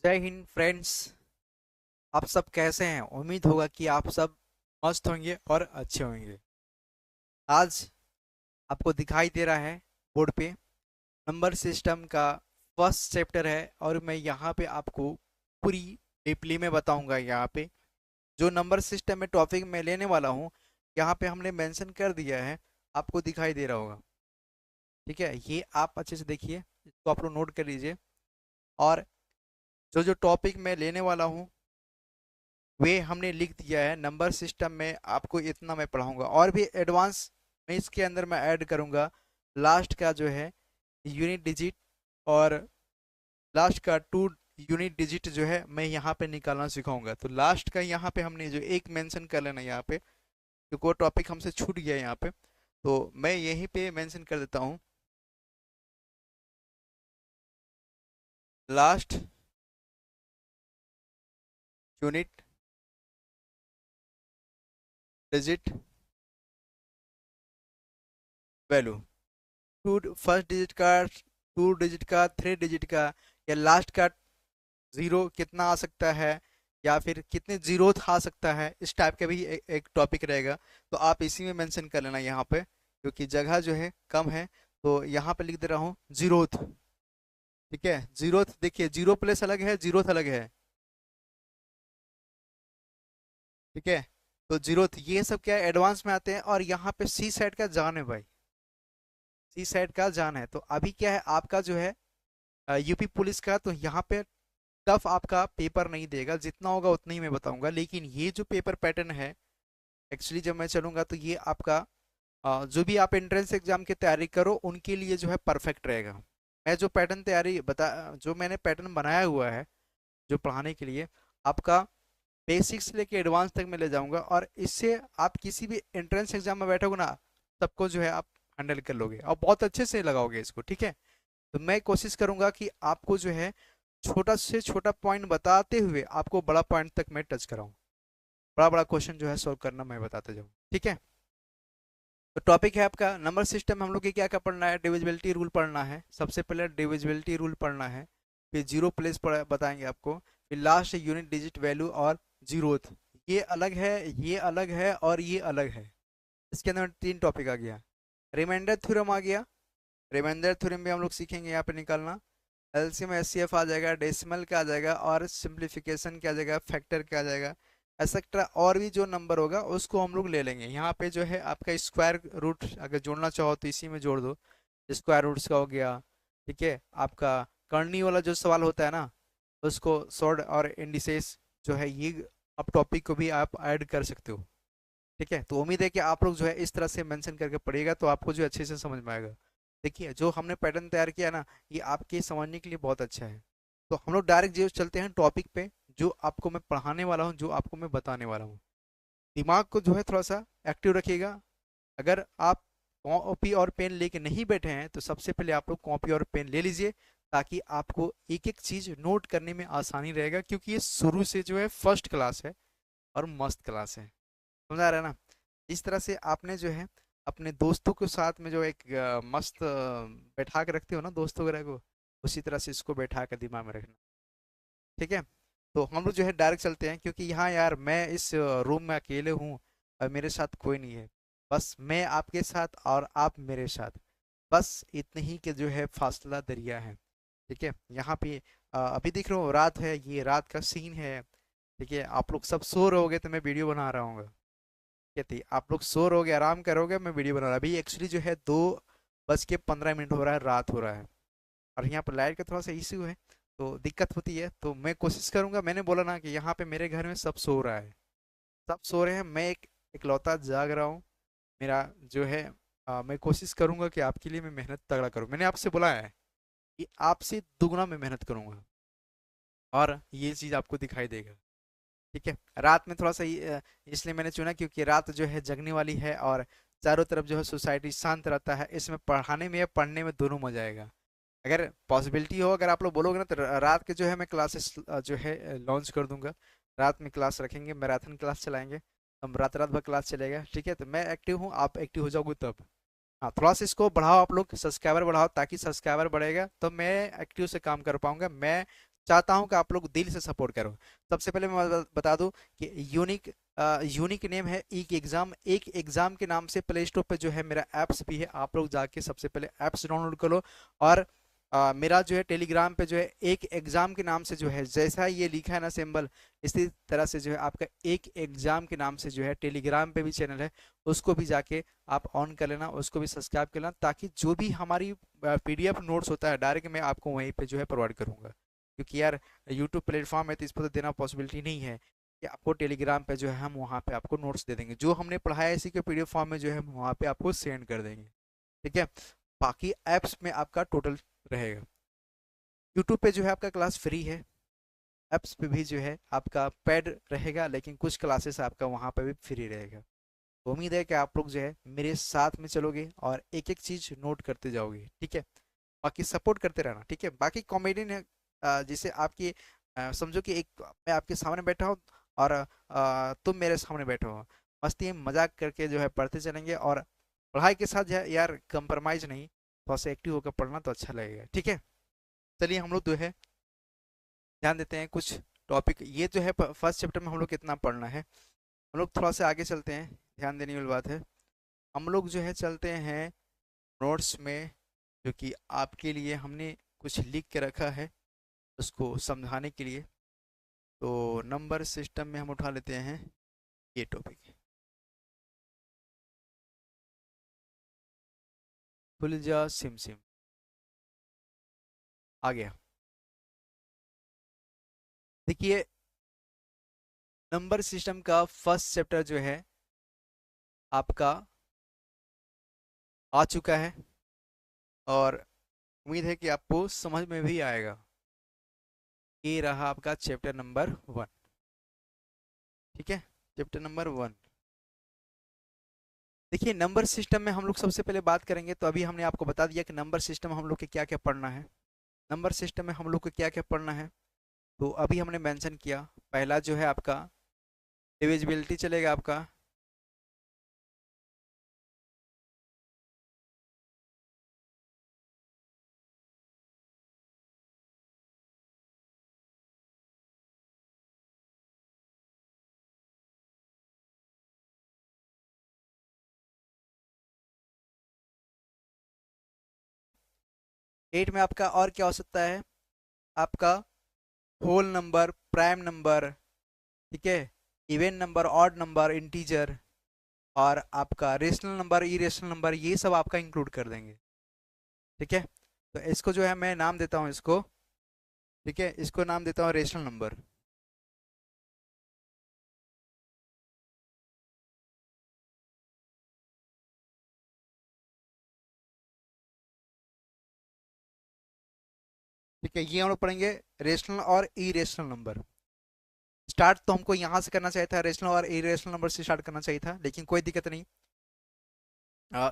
जय हिंद फ्रेंड्स। आप सब कैसे हैं? उम्मीद होगा कि आप सब मस्त होंगे और अच्छे होंगे। आज आपको दिखाई दे रहा है बोर्ड पे नंबर सिस्टम का फर्स्ट चैप्टर है और मैं यहाँ पे आपको पूरी डीपली में बताऊंगा। यहाँ पे जो नंबर सिस्टम में टॉपिक मैं लेने वाला हूँ, यहाँ पे हमने मेंशन कर दिया है, आपको दिखाई दे रहा होगा। ठीक है, ये आप अच्छे से देखिए, इसको आप लोग नोट कर लीजिए। और जो जो टॉपिक मैं लेने वाला हूँ वे हमने लिख दिया है नंबर सिस्टम में। आपको इतना मैं पढ़ाऊंगा और भी एडवांस में इसके अंदर मैं ऐड करूंगा। लास्ट का जो है यूनिट डिजिट और लास्ट का टू यूनिट डिजिट जो है मैं यहाँ पे निकालना सिखाऊंगा। तो लास्ट का यहाँ पे हमने जो एक मेंशन कर लेना यहाँ पे, क्योंकि वो टॉपिक हमसे छूट गया यहाँ पे, तो मैं यहीं पे मेंशन कर देता हूँ। Last unit digit value, two first digit का, टू डिजिट का, थ्री डिजिट का, या लास्ट का जीरो कितना आ सकता है, या फिर कितने जीरो आ सकता है, इस टाइप का भी एक टॉपिक रहेगा। तो आप इसी में मेंशन कर लेना यहाँ पे, क्योंकि जगह जो है कम है। तो यहाँ पे लिख दे रहा हूँ जीरोथ। ठीक है, जीरोथ देखिए, जीरो प्लेस अलग है, जीरोथ अलग है। ठीक है, तो जीरोथ ये सब क्या एडवांस में आते हैं। और यहाँ पे सी सेट का जान है भाई, सी सेट का जान है। तो अभी क्या है आपका जो है यूपी पुलिस का, तो यहाँ पे टफ आपका पेपर नहीं देगा, जितना होगा उतना ही मैं बताऊंगा। लेकिन ये जो पेपर पैटर्न है, एक्चुअली जब मैं चलूंगा तो ये आपका जो भी आप एंट्रेंस एग्जाम की तैयारी करो उनके लिए जो है परफेक्ट रहेगा। मैं जो पैटर्न तैयारी बता, जो मैंने पैटर्न बनाया हुआ है जो पढ़ाने के लिए, आपका बेसिक्स से लेके एडवांस तक मैं ले जाऊंगा। और इससे आप किसी भी एंट्रेंस एग्जाम में बैठोगे ना, सबको जो है आप हैंडल कर लोगे और बहुत अच्छे से लगाओगे इसको। ठीक है, तो मैं कोशिश करूंगा कि आपको जो है छोटा से छोटा पॉइंट बताते हुए आपको बड़ा पॉइंट तक मैं टच कराऊं, बड़ा बड़ा क्वेश्चन जो है सॉल्व करना मैं बताते जाऊं। ठीक है, तो टॉपिक है आपका नंबर सिस्टम में। हम लोग को क्या क्या पढ़ना है? डिविजिबिलिटी रूल पढ़ना है, सबसे पहले डिविजिबिलिटी रूल पढ़ना है। फिर जीरो प्लेस बताएंगे आपको। फिर लास्ट यूनिट डिजिट वैल्यू और जीरोथ, ये अलग है, ये अलग है और ये अलग है। इसके अंदर तीन टॉपिक आ गया। रिमाइंडर थ्योरम आ गया, रिमाइंडर थ्योरम भी हम लोग सीखेंगे यहाँ पे निकालना। एलसीएम एचसीएफ आ जाएगा, डेसिमल का आ जाएगा, और सिंप्लीफिकेशन क्या आ जाएगा, फैक्टर क्या आ जाएगा, एक्सेट्रा। और भी जो नंबर होगा उसको हम लोग ले लेंगे। यहाँ पे जो है आपका स्क्वायर रूट अगर जोड़ना चाहो तो इसी में जोड़ दो, स्क्वायर रूट्स का हो गया। ठीक है, आपका करनी वाला जो सवाल होता है ना, उसको सॉर्ट और इंडिसेस जो है, ये अब टॉपिक को भी आप ऐड कर सकते हो। ठीक है, तो उम्मीद है कि आप लोग जो है इस तरह से मेंशन करके पढ़िएगा तो आपको जो अच्छे से समझ में आएगा। देखिए, जो हमने पैटर्न तैयार किया ना, ये आपके समझने के लिए बहुत अच्छा है। तो हम लोग डायरेक्ट जो चलते हैं टॉपिक पे, जो आपको मैं पढ़ाने वाला हूँ, जो आपको मैं बताने वाला हूँ। दिमाग को जो है थोड़ा सा एक्टिव रखिएगा। अगर आप कॉपी और पेन लेके नहीं बैठे हैं तो सबसे पहले आप लोग कॉपी और पेन ले लीजिए, ताकि आपको एक एक चीज नोट करने में आसानी रहेगा, क्योंकि ये शुरू से जो है फर्स्ट क्लास है और मस्त क्लास है। समझ आ रहा है ना? इस तरह से आपने जो है अपने दोस्तों के साथ में जो एक मस्त बैठा के रखते हो ना दोस्तों वगैरह को, उसी तरह से इसको बैठा कर दिमाग में रखना। ठीक है, तो हम लोग जो है डायरेक्ट चलते हैं, क्योंकि यहाँ यार मैं इस रूम में अकेले हूँ और मेरे साथ कोई नहीं है। बस मैं आपके साथ और आप मेरे साथ, बस इतने ही के जो है फासला दरिया है। ठीक है, यहाँ पे अभी देख रहे हो रात है, ये रात का सीन है। ठीक है, आप लोग सब सो रहोगे तो मैं वीडियो बना रहा हूँ। कहती आप लोग सो रहोगे, आराम करोगे, मैं वीडियो बना रहा अभी। एक्चुअली जो है 2:15 हो रहा है, रात हो रहा है। और यहाँ पर लाइट का थोड़ा सा इश्यू है, तो दिक्कत होती है। तो मैं कोशिश करूंगा, मैंने बोला ना कि यहाँ पे मेरे घर में सब सो रहा है, सब सो रहे हैं, मैं एक इकलौता जाग रहा हूँ। मेरा जो है मैं कोशिश करूंगा कि आपके लिए मैं मेहनत तगड़ा करूँ। मैंने आपसे बोला है कि आपसे दुगना मैं मेहनत करूंगा, और ये चीज़ आपको दिखाई देगा। ठीक है, रात में थोड़ा सा इसलिए मैंने चुना क्योंकि रात जो है जगने वाली है, और चारों तरफ जो है सोसाइटी शांत रहता है। इसमें पढ़ाने में या पढ़ने में दोनों मजा आएगा। अगर पॉसिबिलिटी हो, अगर आप लोग बोलोगे ना, तो रात के जो है मैं क्लासेस जो है लॉन्च कर दूंगा। रात में क्लास रखेंगे, मैराथन क्लास चलाएंगे, हम रात रात भर क्लास चलेगा। ठीक है, तो मैं एक्टिव हूँ, आप एक्टिव हो जाओगे तब। हाँ, थोड़ा सा इसको बढ़ाओ, आप लोग सब्सक्राइबर बढ़ाओ, ताकि सब्सक्राइबर बढ़ेगा तो मैं एक्टिव से काम कर पाऊंगा। मैं चाहता हूं कि आप लोग दिल से सपोर्ट करो। सबसे पहले मैं बता दूं कि यूनिक नेम है एक एग्जाम। एक एग्जाम के नाम से प्ले स्टोर पे जो है मेरा ऐप्स भी है, आप लोग जाके सबसे पहले ऐप्स डाउनलोड करो। और मेरा जो है टेलीग्राम पे जो है एक एग्जाम के नाम से जो है, जैसा ये लिखा है ना सिंबल, इसी तरह से जो है आपका एक एग्जाम के नाम से जो है टेलीग्राम पे भी चैनल है, उसको भी जाके आप ऑन कर लेना, उसको भी सब्सक्राइब कर लेना, ताकि जो भी हमारी पीडीएफ नोट्स होता है डायरेक्ट मैं आपको वहीं पे जो है प्रोवाइड करूंगा। क्योंकि यार यूट्यूब प्लेटफॉर्म है तो इस पर तो देना पॉसिबिलिटी नहीं है कि आपको टेलीग्राम पे जो है हम वहाँ पे आपको नोट्स दे देंगे, जो हमने पढ़ाया इसी के पीडीएफ फॉर्म में जो है हम वहाँ पे आपको सेंड कर देंगे। ठीक है, बाकी ऐप्स में आपका टोटल रहेगा। यूट्यूब पे जो है आपका क्लास फ्री है, ऐप्स पे भी जो है आपका पेड रहेगा, लेकिन कुछ क्लासेस आपका वहाँ पे भी फ्री रहेगा। तो उम्मीद है कि आप लोग जो है मेरे साथ में चलोगे और एक एक चीज़ नोट करते जाओगे। ठीक है, बाकी सपोर्ट करते रहना। ठीक है, बाकी कॉमेडियन है, जैसे आपकी समझो कि एक मैं आपके सामने बैठा हूँ और तुम मेरे सामने बैठे हो, मस्ती मजाक करके जो है पढ़ते चलेंगे, और पढ़ाई के साथ यार कंप्रोमाइज नहीं, थोड़ा सा एक्टिव होकर पढ़ना तो अच्छा लगेगा। ठीक है, चलिए हम लोग जो है ध्यान देते हैं कुछ टॉपिक। ये जो है फर्स्ट चैप्टर में हम लोग कितना पढ़ना है, हम लोग थोड़ा सा आगे चलते हैं, ध्यान देने वाली बात है। हम लोग जो है चलते हैं नोट्स में, जो कि आपके लिए हमने कुछ लिख के रखा है उसको समझाने के लिए। तो नंबर सिस्टम में हम उठा लेते हैं ये टॉपिक। खुल जा सिम सिम, आ गया। देखिए, नंबर सिस्टम का फर्स्ट चैप्टर जो है आपका आ चुका है, और उम्मीद है कि आपको समझ में भी आएगा। ये रहा आपका चैप्टर नंबर 1। ठीक है, चैप्टर नंबर 1। देखिए, नंबर सिस्टम में हम लोग सबसे पहले बात करेंगे, तो अभी हमने आपको बता दिया कि नंबर सिस्टम हम लोग के क्या क्या पढ़ना है। नंबर सिस्टम में हम लोग को क्या क्या पढ़ना है, तो अभी हमने मेंशन किया। पहला जो है आपका डिविजिबिलिटी चलेगा आपका। एट में आपका और क्या हो सकता है, आपका होल नंबर, प्राइम नंबर, ठीक है, even number, odd number, integer, और आपका रेशनल नंबर, इरेशनल नंबर, ये सब आपका इंक्लूड कर देंगे। ठीक है, तो इसको जो है मैं नाम देता हूँ इसको, ठीक है, इसको नाम देता हूँ रेशनल नंबर। ठीक है, ये हम लोग पढ़ेंगे रेशनल और इरेशनल नंबर। स्टार्ट तो हमको यहाँ से करना चाहिए था, रेशनल और इरेशनल नंबर से स्टार्ट करना चाहिए था, लेकिन कोई दिक्कत नहीं। आ,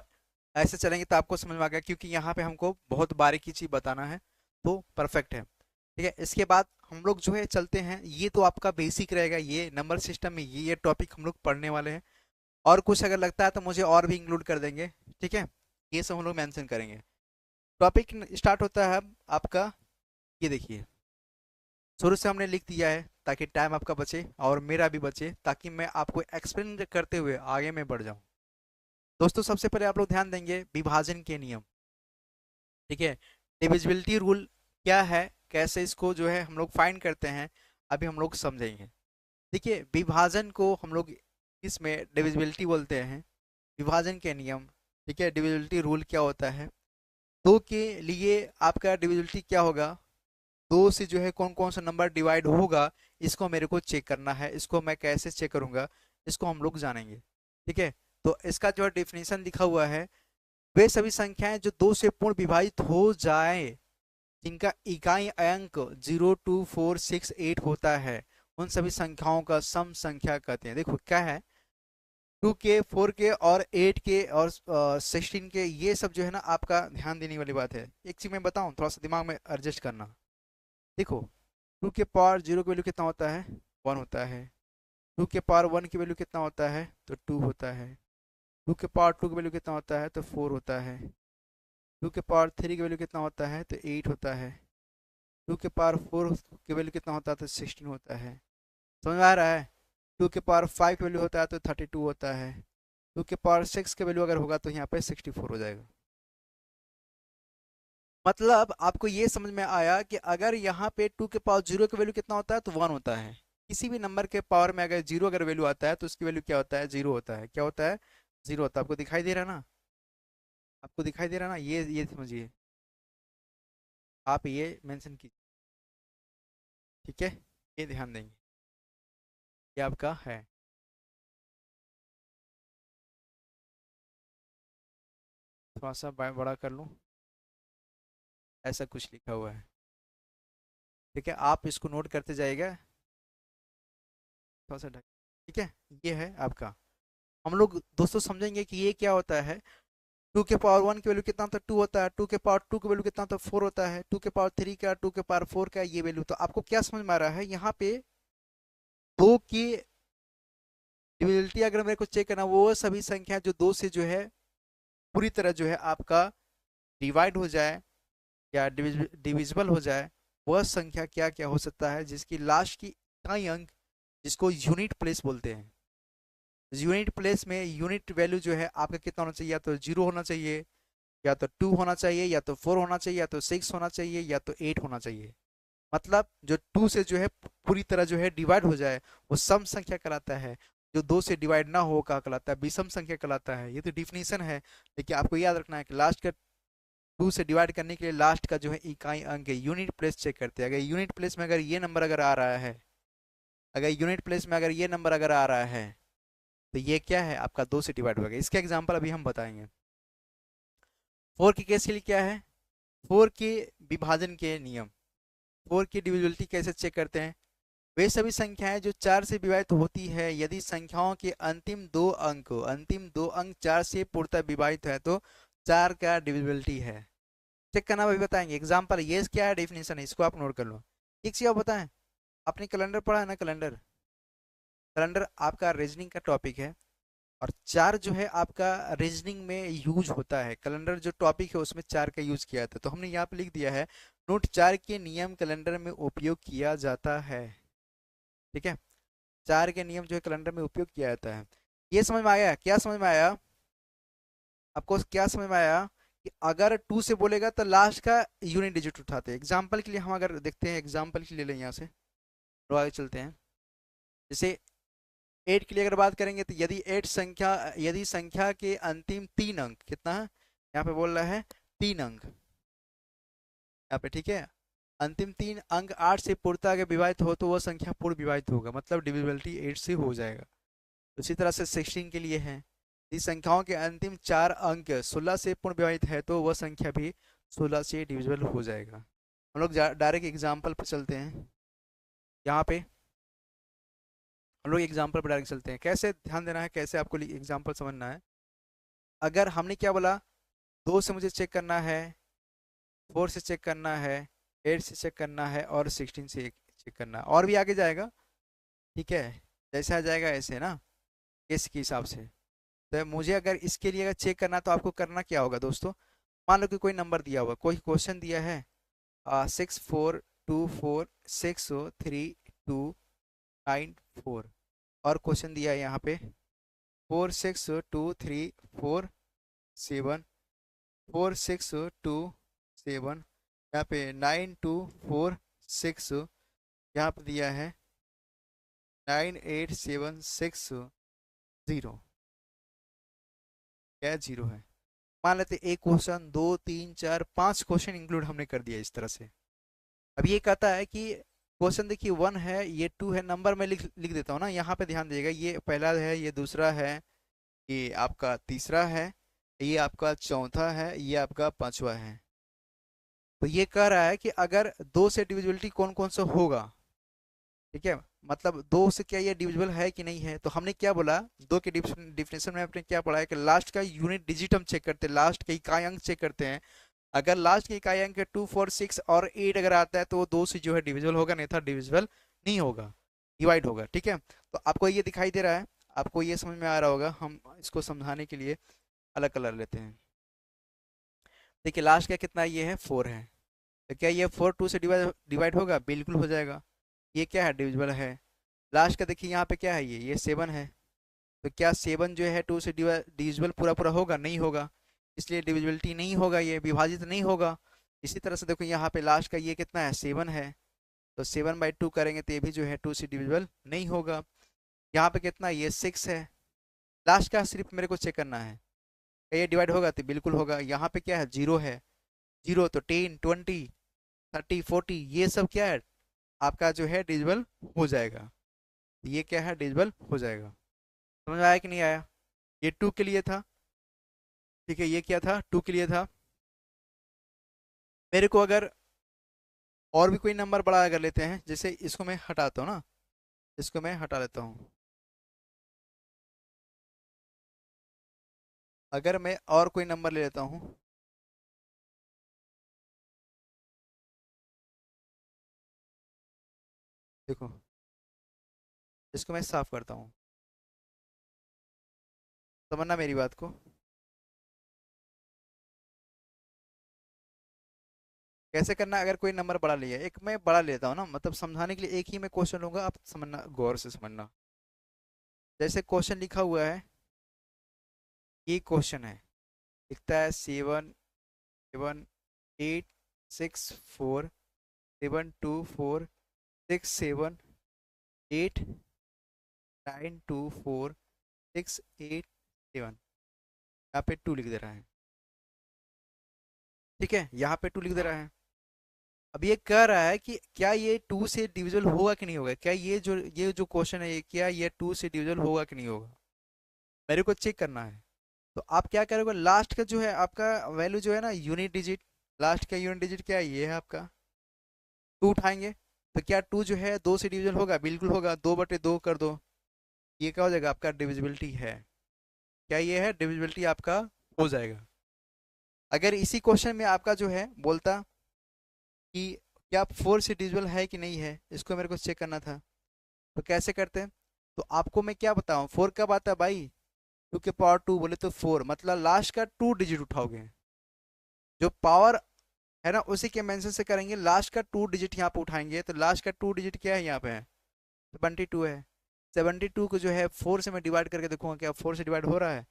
ऐसे चलेंगे तो आपको समझ में आ गया, क्योंकि यहाँ पे हमको बहुत बारीकी चीज बताना है, तो परफेक्ट है। ठीक है, इसके बाद हम लोग जो है चलते हैं, ये तो आपका बेसिक रहेगा, ये नंबर सिस्टम में ये टॉपिक हम लोग पढ़ने वाले हैं। और कुछ अगर लगता है तो मुझे और भी इंक्लूड कर देंगे। ठीक है, ये सब हम लोग मेंशन करेंगे। टॉपिक स्टार्ट होता है आपका, ये देखिए, शुरू से हमने लिख दिया है ताकि टाइम आपका बचे और मेरा भी बचे, ताकि मैं आपको एक्सप्लेन करते हुए आगे में बढ़ जाऊं। दोस्तों, सबसे पहले आप लोग ध्यान देंगे विभाजन के नियम। ठीक है, डिविजिबिलिटी रूल क्या है, कैसे इसको जो है हम लोग फाइंड करते हैं, अभी हम लोग समझेंगे। देखिए, विभाजन को हम लोग इसमें डिविजिबिलिटी बोलते हैं, विभाजन के नियम। ठीक है, डिविजिबिलिटी रूल क्या होता है, दो के लिए आपका डिविजिबिलिटी क्या होगा, दो से जो है कौन कौन सा नंबर डिवाइड होगा, इसको मेरे को चेक करना है। इसको मैं कैसे चेक करूंगा, इसको हम लोग जानेंगे। ठीक है, तो इसका जो है डिफिनीशन लिखा हुआ है, वे सभी संख्याएं जो दो से पूर्ण विभाजित हो जाए, जिनका इकाई अंक 0, 2, 4, 6, 8 होता है, उन सभी संख्याओं का सम संख्या कहते हैं। देखो क्या है, 2 के, 4 के और 8 के और 16 के, ये सब जो है ना आपका ध्यान देने वाली बात है। एक चीज मैं बताऊं, थोड़ा सा दिमाग में एडजस्ट करना। देखो, 2 के पावर 0 की वैल्यू कितना होता है, 1 होता है। 2 के पावर 1 की वैल्यू कितना होता है, तो 2 होता है। 2 के पावर 2 की वैल्यू कितना होता है, तो 4 होता है। 2 के पावर 3 की वैल्यू कितना होता है, तो 8 होता है। टू के पावर 4 की वैल्यू कितना होता है तो 16 होता है। समझ में आ रहा है? टू के पावर 5 की वैल्यू होता है तो 32 होता है। टू के पावर 6 की वैल्यू अगर होगा तो यहाँ पे 64 हो जाएगा। मतलब आपको ये समझ में आया कि अगर यहाँ पे टू के पावर 0 की वैल्यू कितना होता है तो 1 होता है। किसी भी नंबर के पावर में अगर 0 अगर वैल्यू आता है तो उसकी वैल्यू क्या होता है? 0 होता है। क्या होता है? 0 होता है। आपको दिखाई दे रहा है ना? आपको दिखाई दे रहा है ना? ये समझिए, आप ये मेंशन कीजिए। ठीक है, ये ध्यान देंगे, ये आपका है। थोड़ा सा बड़ा कर लूँ, ऐसा कुछ लिखा हुआ है। ठीक है, आप इसको नोट करते जाइएगा। थोड़ा सा ढक, ठीक है, ये है आपका। हम लोग दोस्तों समझेंगे कि ये क्या होता है। टू के पावर 1 की वैल्यू कितना होता है? 2 होता है। टू के पावर 2 की वैल्यू कितना होता है? 4 होता है। टू के पावर 3 का, टू के पावर 4 का ये वैल्यू। तो आपको क्या समझ में आ रहा है? यहाँ पे दो की डिविजिबिलिटी अगर मेरे को चेक करना, वो सभी संख्या जो दो से जो है पूरी तरह जो है आपका डिवाइड हो जाए या डिविजिबल हो जाए, वह संख्या क्या क्या हो सकता है जिसकी लास्ट की इकाई अंक, जिसको यूनिट प्लेस बोलते हैं। यूनिट प्लेस में यूनिट वैल्यू जो है आपका कितना होना चाहिए? या तो 0 होना चाहिए, या तो 2 होना चाहिए, या तो 4 होना चाहिए, या तो 6 होना चाहिए, या तो 8 होना चाहिए। मतलब जो 2 से जो है पूरी तरह जो है डिवाइड हो जाए वो सम संख्या कहलाता है। जो 2 से डिवाइड ना हो का कहलाता है विषम संख्या कहलाता है। ये तो डिफिनीशन है, लेकिन आपको याद रखना है कि लास्ट का 2 से डिवाइड करने के लिए लास्ट का जो है इकाई अंक है, यूनिट प्लेस चेक करते हैं। अगर यूनिट प्लेस में अगर ये नंबर अगर आ रहा है, अगर यूनिट प्लेस में अगर ये नंबर अगर आ रहा है, तो ये क्या है? आपका 2 से डिवाइड होगा। इसका एग्जाम्पल अभी हम बताएंगे। 4 के केस के लिए क्या है? 4 के विभाजन के नियम, 4 की डिविजिबिलिटी कैसे चेक करते हैं? वे सभी संख्याएं जो 4 से विभाजित होती है, यदि संख्याओं के अंतिम दो अंक 4 से पूर्णतः विभाजित है तो 4 का डिविजिबिलिटी है। चेक करना अभी बताएंगे। एग्जाम्पल ये क्या है, डेफिनेशन है, इसको आप नोट कर लो। एक चीज आप बताएं, आपने कैलेंडर पढ़ा है ना? कैलेंडर, कैलेंडर आपका रीजनिंग का टॉपिक है, और चार जो है आपका रीजनिंग में यूज होता है। कैलेंडर जो टॉपिक है उसमें चार का यूज किया जाता है। तो हमने यहाँ पे लिख दिया है, नोट 4 के नियम कैलेंडर में उपयोग किया जाता है। ठीक है, 4 के नियम जो है कैलेंडर में उपयोग किया जाता है। ये समझ में आया? क्या समझ में आया आपको? क्या समझ में आया कि अगर 2 से बोलेगा तो लास्ट का यूनिट डिजिट उठाते हैं। एग्जाम्पल के लिए हम अगर देखते हैं, एग्जाम्पल के लिए ले लें यहाँ से, तो आगे चलते हैं। जैसे 8 के लिए अगर बात करेंगे तो यदि संख्या के अंतिम 3 अंक कितना है? यहाँ पे बोल रहा है 3 अंक यहाँ पे। ठीक है, अंतिम 3 अंक 8 से पूर्णतः अगर विभाजित हो तो वह संख्या पूर्ण विभाजित होगा, मतलब डिविजिबिलिटी 8 से हो जाएगा। उसी तरह से 16 के लिए है, यदि संख्याओं के अंतिम 4 अंक 16 से पूर्ण विभाजित है तो वह संख्या भी 16 से डिविजिबल हो जाएगा। हम लोग डायरेक्ट एग्जाम्पल पर चलते हैं। यहाँ पे हम लोग एग्जाम्पल पर डायरेक्ट चलते हैं। कैसे ध्यान देना है, कैसे आपको एग्जाम्पल समझना है। अगर हमने क्या बोला, 2 से मुझे चेक करना है, 4 से चेक करना है, 8 से चेक करना है, और 16 से चेक करना है, और भी आगे जाएगा। ठीक है, जैसे आ जाएगा ऐसे ना, केस के हिसाब से। तो मुझे अगर इसके लिए अगर चेक करना तो आपको करना क्या होगा दोस्तों? मान लो कि कोई नंबर दिया हुआ, कोई क्वेश्चन दिया है 6424603294, और क्वेश्चन दिया है यहाँ पे 462347, यहाँ पे 9246, यहाँ पे दिया है 98760। क्या 0 है? मान लेते एक क्वेश्चन, 2 3 4 5 क्वेश्चन इंक्लूड हमने कर दिया इस तरह से। अब ये कहता है कि क्वेश्चन देखिए 1 है, ये 2 है, नंबर में लिख लिख देता हूँ ना। यहाँ पे ध्यान दीजिएगा, ये पहला है, ये दूसरा है, ये आपका तीसरा है, ये आपका चौथा है, ये आपका पांचवा है। तो ये कह रहा है कि अगर 2 से डिविजिबिलिटी कौन कौन सा होगा। ठीक है, मतलब 2 से क्या ये डिविजिबल है कि नहीं है। तो हमने क्या बोला, 2 के डिफिनेशन में आपने क्या पढ़ा है कि लास्ट का यूनिट डिजिट हम चेक करते हैं, लास्ट का इकाई अंक चेक करते हैं। अगर लास्ट के इकाई अंक 2 4 6 और 8 अगर आता है तो वो 2 से जो है डिविजिबल होगा, नहीं था डिविजिबल नहीं होगा, डिवाइड होगा। ठीक है, तो आपको ये दिखाई दे रहा है, आपको ये समझ में आ रहा होगा। हम इसको समझाने के लिए अलग कलर लेते हैं। देखिए लास्ट का कितना ये है, 4 है। तो क्या ये 4 2 से डिवाइड डिवाइड होगा? बिल्कुल हो जाएगा। ये क्या है? डिविजिबल है। लास्ट का देखिए यहाँ पे क्या है, ये 7 है। तो क्या 7 जो है 2 से डिविजिबल पूरा पूरा होगा? नहीं होगा, इसलिए डिविजिबिलिटी नहीं होगा, ये विभाजित नहीं होगा। इसी तरह से देखो यहाँ पे लास्ट का ये कितना है? 7 है। तो 7/2 करेंगे तो ये भी जो है 2 से डिविजिबल नहीं होगा। यहाँ पे कितना? ये 6 है। लास्ट का सिर्फ मेरे को चेक करना है, क्या ये डिवाइड होगा? तो बिल्कुल होगा। यहाँ पे क्या है? 0 है। 0 तो 10 20 30 40 ये सब क्या है? आपका जो है डिविजिबल हो जाएगा। ये क्या है? डिविजिबल हो जाएगा। समझ में आया कि नहीं आया? ये 2 के लिए था। ठीक है, ये क्या था? 2 के लिए था। मेरे को अगर और भी कोई नंबर बड़ा अगर लेते हैं, जैसे इसको मैं हटाता हूँ ना, इसको मैं हटा लेता हूँ। अगर मैं और कोई नंबर ले लेता हूँ, देखो इसको मैं साफ करता हूँ, समझना मेरी बात को। कैसे करना है? अगर कोई नंबर बड़ा लिया, एक मैं बड़ा लेता हूँ ना, मतलब समझाने के लिए एक ही मैं क्वेश्चन लूंगा, आप समझना, गौर से समझना। जैसे क्वेश्चन लिखा हुआ है, ये क्वेश्चन है, लिखता है 7 7 8 6 4 7 2 4 6 7 8 9 2 4 6 8 7। यहाँ पे 2 लिख दे रहा है। ठीक है, यहाँ पे 2 लिख दे रहा है। अब ये कह रहा है कि क्या ये 2 से डिविजिबल होगा कि नहीं होगा, क्या ये जो क्वेश्चन है, ये क्या ये 2 से डिविजिबल होगा कि नहीं होगा, मेरे को चेक करना है। तो आप क्या करोगे? लास्ट का जो है आपका वैल्यू जो है ना, यूनिट डिजिट, लास्ट का यूनिट डिजिट क्या है? ये है आपका। 2 उठाएंगे तो क्या 2 जो है 2 से डिविजिबल होगा? बिल्कुल होगा। 2/2 कर दो, ये क्या हो जाएगा? आपका डिविजिबिलिटी है। क्या ये है? डिविजिबिलिटी आपका हो जाएगा। अगर इसी क्वेश्चन में आपका जो है बोलता कि क्या 4 से डिविजिबल है कि नहीं है, इसको मेरे को चेक करना था, तो कैसे करते हैं? तो आपको मैं क्या बताऊं, 4 कब आता है भाई? 2 बोले तो 4, मतलब लास्ट का 2 डिजिट उठाओगे, जो पावर है ना उसी के मेंशन से करेंगे। लास्ट का 2 डिजिट यहाँ पे उठाएंगे, तो लास्ट का 2 डिजिट क्या है? यहाँ पे है 72 है। 72 को जो है 4 से मैं डिवाइड करके देखूंगा, क्या 4 से डिवाइड हो रहा है?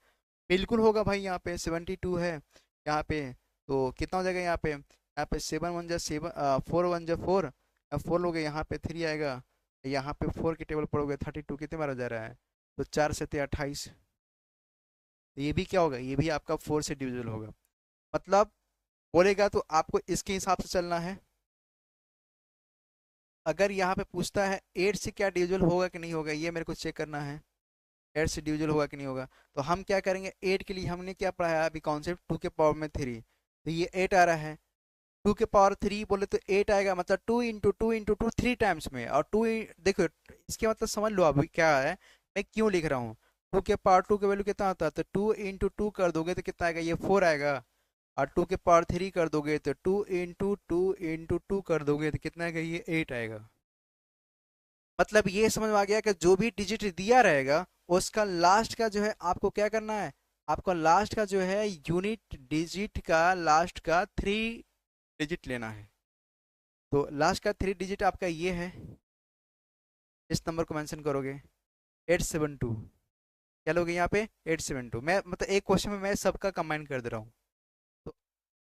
बिल्कुल होगा भाई। यहाँ पे 72 है यहाँ पे, तो कितना हो जाएगा यहाँ पे? यहाँ पे 7 1 जा 7, 4 1 जा 4, 4 लोगे यहाँ पे 3 आएगा। यहाँ पे 4 की टेबल पढ़ोगे 32 कितने बार हो जा रहा है? तो 4 7 28। तो ये भी क्या होगा? ये भी आपका 4 से डिविजिबल होगा। मतलब बोलेगा तो आपको इसके हिसाब से चलना है। अगर यहाँ पे पूछता है 8 से क्या डिविजिबल होगा कि नहीं होगा, ये मेरे को चेक करना है। 8 से डिविजिबल होगा कि नहीं होगा, तो हम क्या करेंगे? 8 के लिए हमने क्या पढ़ाया अभी कॉन्सेप्ट? 2 के पावर में 3, तो ये 8 आ रहा है। 2 के पावर 3 बोले तो 8 आएगा, मतलब 2 × 2 × 2 3 टाइम्स में। और देखो इसके मतलब समझ लो अभी क्या है, मैं क्यों लिख रहा हूँ। 2 के पावर 2 का वैल्यू कितना होता है? तो 2 × 2 कर दोगे तो कितना आएगा? ये 4 आएगा। और 2 के पावर 3 कर दोगे तो 2 × 2 कर दोगे तो कितना आएगा? ये 8 आएगा। मतलब ये समझ में आ गया कि जो भी डिजिट दिया रहेगा उसका लास्ट का जो है आपको क्या करना है? आपको लास्ट का जो है यूनिट डिजिट का लास्ट का 3 डिजिट लेना है। तो लास्ट का 3 डिजिट आपका ये है, इस नंबर को मेंशन करोगे 872। क्या लोगे यहाँ पे? 872। मैं मतलब एक क्वेश्चन में मैं सबका कंबाइन कर दे रहा हूँ। तो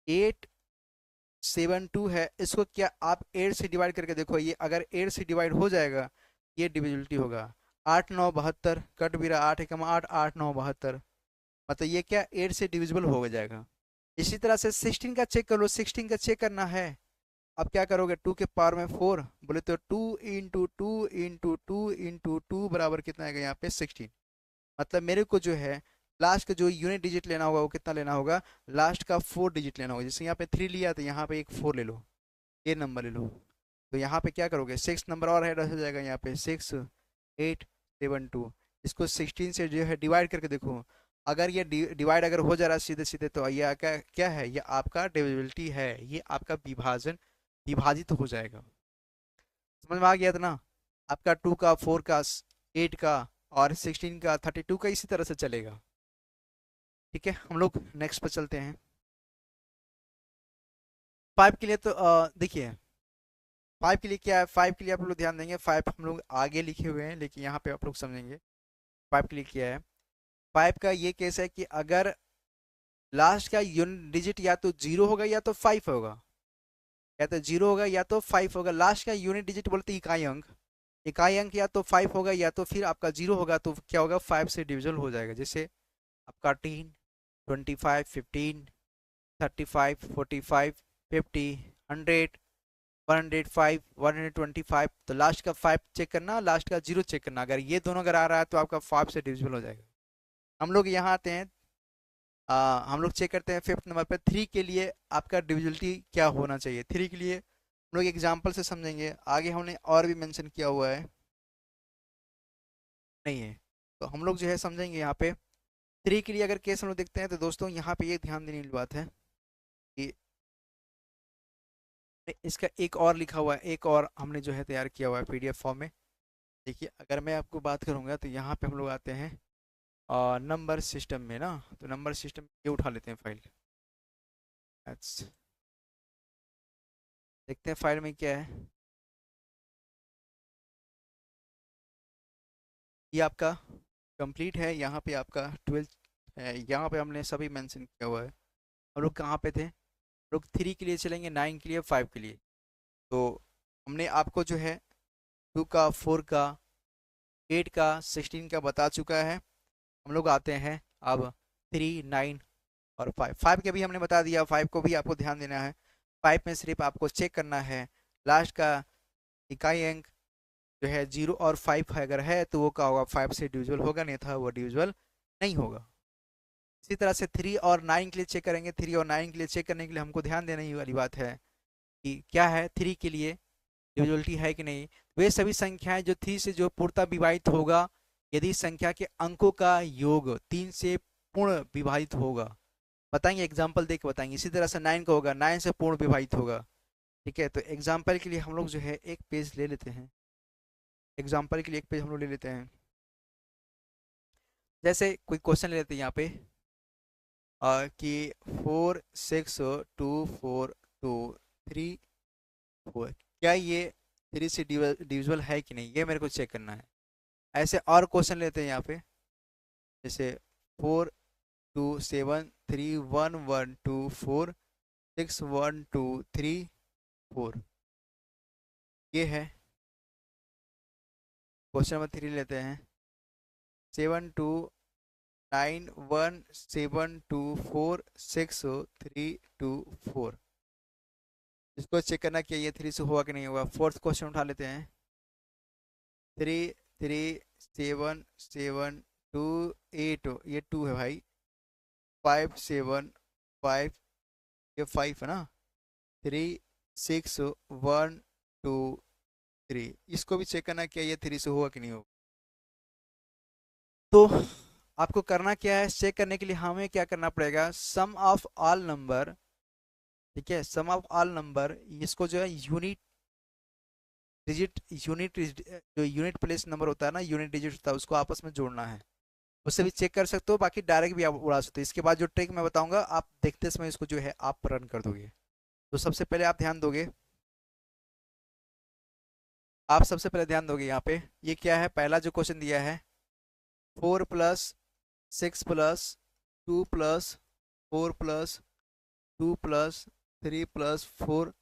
872 है, इसको क्या आप 8 से डिवाइड करके देखो, ये अगर 8 से डिवाइड हो जाएगा ये डिविजिबिलिटी होगा। 8 9 72, कट भी रहा, 8 × 8 8 9 72, मतलब ये क्या 8 से डिविजिबल हो जाएगा। इसी तरह से 16 का चेक कर लो, 16 का चेक करना है। अब क्या करोगे? 2 के पावर में 4 बोले तो 2 × 2 × 2 × 2 बराबर कितना आएगा? यहाँ पे 16। मतलब मेरे को जो है लास्ट का जो यूनिट डिजिट लेना होगा वो कितना लेना होगा? लास्ट का 4 डिजिट लेना होगा। जैसे यहाँ पे 3 लिया तो यहाँ पे एक 4 ले लो, ये नंबर ले लो। तो यहाँ पे क्या करोगे? 6 नंबर और ऐड हो जाएगा यहाँ पे, 6 8 7 2। इसको 16 से जो है डिवाइड करके देखो, अगर ये डिवाइड अगर हो जा रहा है सीधे सीधे, तो ये क्या क्या है? ये आपका डिविजिबिलिटी है, ये आपका विभाजन विभाजित हो जाएगा। समझ में आ गया था ना? आपका 2 का 4 का 8 का और 16 का 32 का इसी तरह से चलेगा। ठीक है, हम लोग नेक्स्ट पर चलते हैं। फाइव के लिए तो देखिए, फाइव के लिए क्या है, फाइव के लिए आप लोग ध्यान देंगे, फाइव हम लोग आगे लिखे हुए हैं लेकिन यहाँ पे आप लोग समझेंगे फाइव के लिए क्या है। फाइव का ये केस है कि अगर लास्ट का यूनिट डिजिट या तो जीरो होगा या तो फाइव होगा, या तो जीरो होगा या तो फाइव होगा। लास्ट का यूनिट डिजिट बोलते इकाई अंक, इकाई अंक या तो फाइव होगा या तो फिर आपका जीरो होगा, तो क्या होगा, फाइव से डिविजल हो जाएगा। जैसे आपका 10, 25, 15, 35, 45, 50, 100, 105, 125, तो लास्ट का फाइव चेक करना, लास्ट का जीरो चेक करना। अगर ये दोनों अगर आ रहा है तो आपका फाइव से डिविजिबल हो जाएगा। हम लोग यहाँ आते हैं, हम लोग चेक करते हैं फिफ्थ नंबर पे थ्री के लिए आपका डिविजिबिलिटी क्या होना चाहिए। थ्री के लिए हम लोग एग्जाम्पल से समझेंगे, आगे हमने और भी मेंशन किया हुआ है नहीं है, तो हम लोग जो है समझेंगे यहाँ पे। थ्री के लिए अगर केस हम लोग देखते हैं तो दोस्तों यहाँ पे ये ध्यान देने वाली बात है कि इसका एक और लिखा हुआ है, एक और हमने जो है तैयार किया हुआ है पीडीएफ फॉर्म में। देखिए अगर मैं आपको बात करूंगा तो यहाँ पे हम लोग आते हैं नंबर सिस्टम में ना, तो नंबर सिस्टम ये उठा लेते हैं फाइल। अच्छा, देखते हैं फाइल में क्या है। ये आपका कंप्लीट है, यहाँ पे आपका 12 है, यहाँ पे हमने सभी मेंशन किया हुआ है। हम लोग कहाँ पे थे, हम लोग थ्री के लिए चलेंगे, नाइन के लिए, फाइव के लिए। तो हमने आपको जो है टू का, फोर का, एट का, 16 का बता चुका है। हम लोग आते हैं अब थ्री, नाइन और फाइव। फाइव के भी हमने बता दिया, फाइव को भी आपको ध्यान देना है। फाइव में सिर्फ आपको चेक करना है लास्ट का इकाई अंक जो है जीरो और फाइव अगर है तो वो क्या होगा, फाइव से डिविजिबल होगा, नहीं था वो डिविजिबल नहीं होगा। इसी तरह से थ्री और नाइन के लिए चेक करेंगे। थ्री और नाइन के लिए चेक करने के लिए हमको ध्यान देने ही वाली बात है कि क्या है, थ्री के लिए डिविजिबिलिटी है कि नहीं। वे सभी संख्याएं जो थ्री से जो पूर्णतः विभाजित होगा यदि संख्या के अंकों का योग तीन से पूर्ण विभाजित होगा। बताएंगे, एग्जाम्पल देख के बताएंगे। इसी तरह से नाइन का होगा, नाइन से पूर्ण विभाजित होगा। ठीक है, तो एग्जाम्पल के लिए हम लोग जो है एक पेज ले लेते हैं, एग्जाम्पल के लिए एक पेज हम लोग ले लेते हैं। जैसे कोई क्वेश्चन ले लेते हैं यहाँ पे कि 4, 6, 2, 4, 2, 3, 4, क्या ये थ्री से डिविजिबल है कि नहीं, ये मेरे को चेक करना है। ऐसे और क्वेश्चन लेते हैं यहाँ पे, जैसे 4, 2, 7, 3, 1, 1, 2, 4, 6, 1, 2, 3, 4, ये है क्वेश्चन नंबर थ्री। लेते हैं 7, 2, 9, 1, 7, 2, 4, 6, 3, 2, 4, इसको चेक करना कि ये थ्री से हुआ कि नहीं हुआ। फोर्थ क्वेश्चन उठा लेते हैं 3, 3, 7, 7, 2, 8, ये टू है भाई। 5, 7, 5, ये फाइव है ना। 3, 6, 1, 2, 3, इसको भी चेक करना क्या ये थ्री से हुआ कि नहीं हुआ। तो आपको करना क्या है, चेक करने के लिए हमें क्या करना पड़ेगा, सम ऑफ ऑल नंबर। ठीक है, सम ऑफ ऑल नंबर, इसको जो है यूनिट डिजिट, जो यूनिट प्लेस नंबर होता है ना, यूनिट डिजिट होता है, उसको आपस में जोड़ना है। उससे भी चेक कर सकते हो, बाकी डायरेक्ट भी आप उड़ा सकते हो। इसके बाद जो ट्रिक मैं बताऊंगा आप देखते समय इसको जो है आप रन कर दोगे। तो सबसे पहले आप ध्यान दोगे, आप सबसे पहले ध्यान दोगे यहाँ पे ये क्या है। पहला जो क्वेश्चन दिया है 4+6+2+4+2+3+4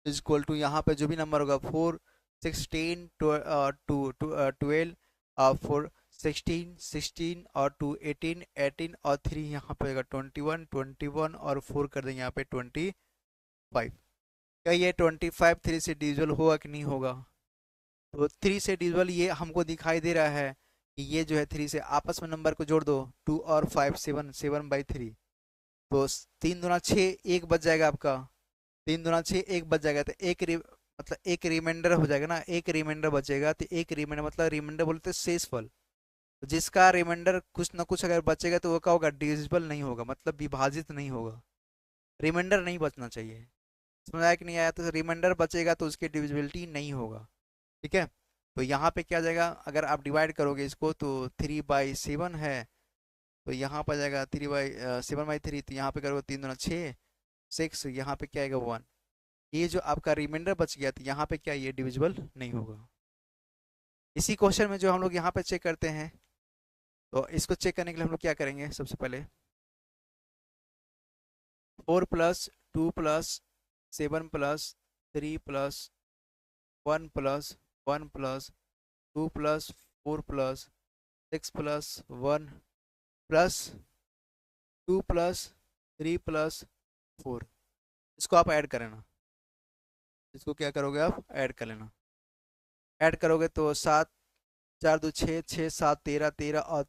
इज इक्वल टू, यहाँ पे जो भी नंबर होगा 4, 16, 12, 4, 16, और 2, 18, 18 और 3 यहाँ पे होगा 21, 21 और 4 कर देंगे यहाँ पे 25। क्या ये 25 थ्री से डिविजिबल होगा कि नहीं होगा। तो थ्री से डिविजिबल ये हमको दिखाई दे रहा है कि ये जो है थ्री से, आपस में नंबर को जोड़ दो, 2 और 5, 7, 7/3। तो 3 दूना 6, एक बच जाएगा आपका। 3 दूना 6, एक बच जाएगा, तो मतलब एक रिमाइंडर हो जाएगा ना, एक रिमाइंडर बचेगा। तो एक रिमाइंडर मतलब रिमाइंडर बोलते हैं शेषफल। तो जिसका रिमाइंडर कुछ ना कुछ अगर बचेगा तो वो क्या होगा, डिविजिबल नहीं होगा, मतलब विभाजित नहीं होगा। रिमाइंडर नहीं बचना चाहिए। समझ आया कि नहीं आया। तो रिमाइंडर बचेगा तो उसकी डिविजिबिलिटी नहीं होगा। ठीक है, तो यहाँ पे क्या जाएगा, अगर आप डिवाइड करोगे इसको तो 3/7 है, तो यहाँ पर जाएगा 3/7/3। तो यहाँ पे करोगे 3 दूना 6, 6, यहाँ पे क्या आएगा 1। ये जो आपका रिमाइंडर बच गया तो यहाँ पे क्या ये डिविजिबल नहीं होगा। इसी क्वेश्चन में जो हम लोग यहाँ पे चेक करते हैं, तो इसको चेक करने के लिए हम लोग क्या करेंगे, सबसे पहले 4+2+7+3+1+2+4+2+3+4, इसको आप ऐड करें। इसको क्या करोगे, आप ऐड कर लेना। ऐड करोगे तो 7 4 2 6, 6 7 13, 13 और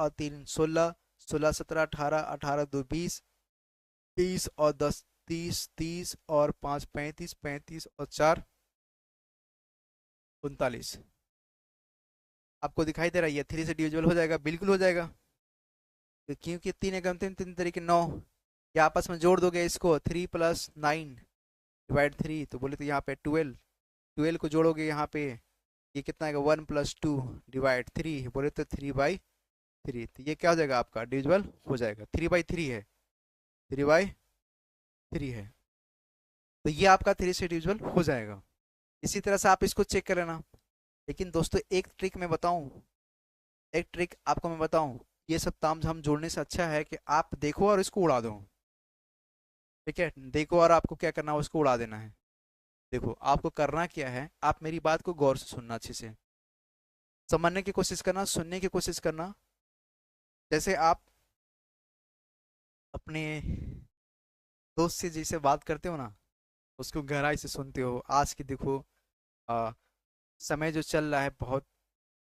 3 16, 16 17 18, 18 2 20, 20 और 10 30, 30 और 5 35, 35 और 4 39। आपको दिखाई दे रहा है ये 3 से डिविजिबल हो जाएगा, बिल्कुल हो जाएगा। तो क्योंकि 3 एकम 3, 3 तरीके 9, ये आपस में जोड़ दोगे इसको, 3+9 डिवाइड 3, तो बोले तो यहाँ पे 12, 12 को जोड़ोगे यहाँ पे, ये कितना आएगा 1+2 डिवाइड 3, बोले तो 3/3, तो ये क्या हो जाएगा आपका डिविजिबल हो जाएगा, 3/3 है, 3/3 है, तो ये आपका 3 से डिविजिबल हो जाएगा। इसी तरह से आप इसको चेक कर लेना। लेकिन दोस्तों एक ट्रिक मैं बताऊं, एक ट्रिक आपको मैं बताऊं, ये सब तामझाम जोड़ने से अच्छा है कि आप देखो और इसको उड़ा दो। ठीक है, देखो और आपको क्या करना है, उसको उड़ा देना है। देखो आपको करना क्या है, आप मेरी बात को गौर से सुनना, अच्छे से समझने की कोशिश करना, सुनने की कोशिश करना। जैसे आप अपने दोस्त से जैसे बात करते हो ना, उसको गहराई से सुनते हो। आज की देखो आ, समय जो चल रहा है बहुत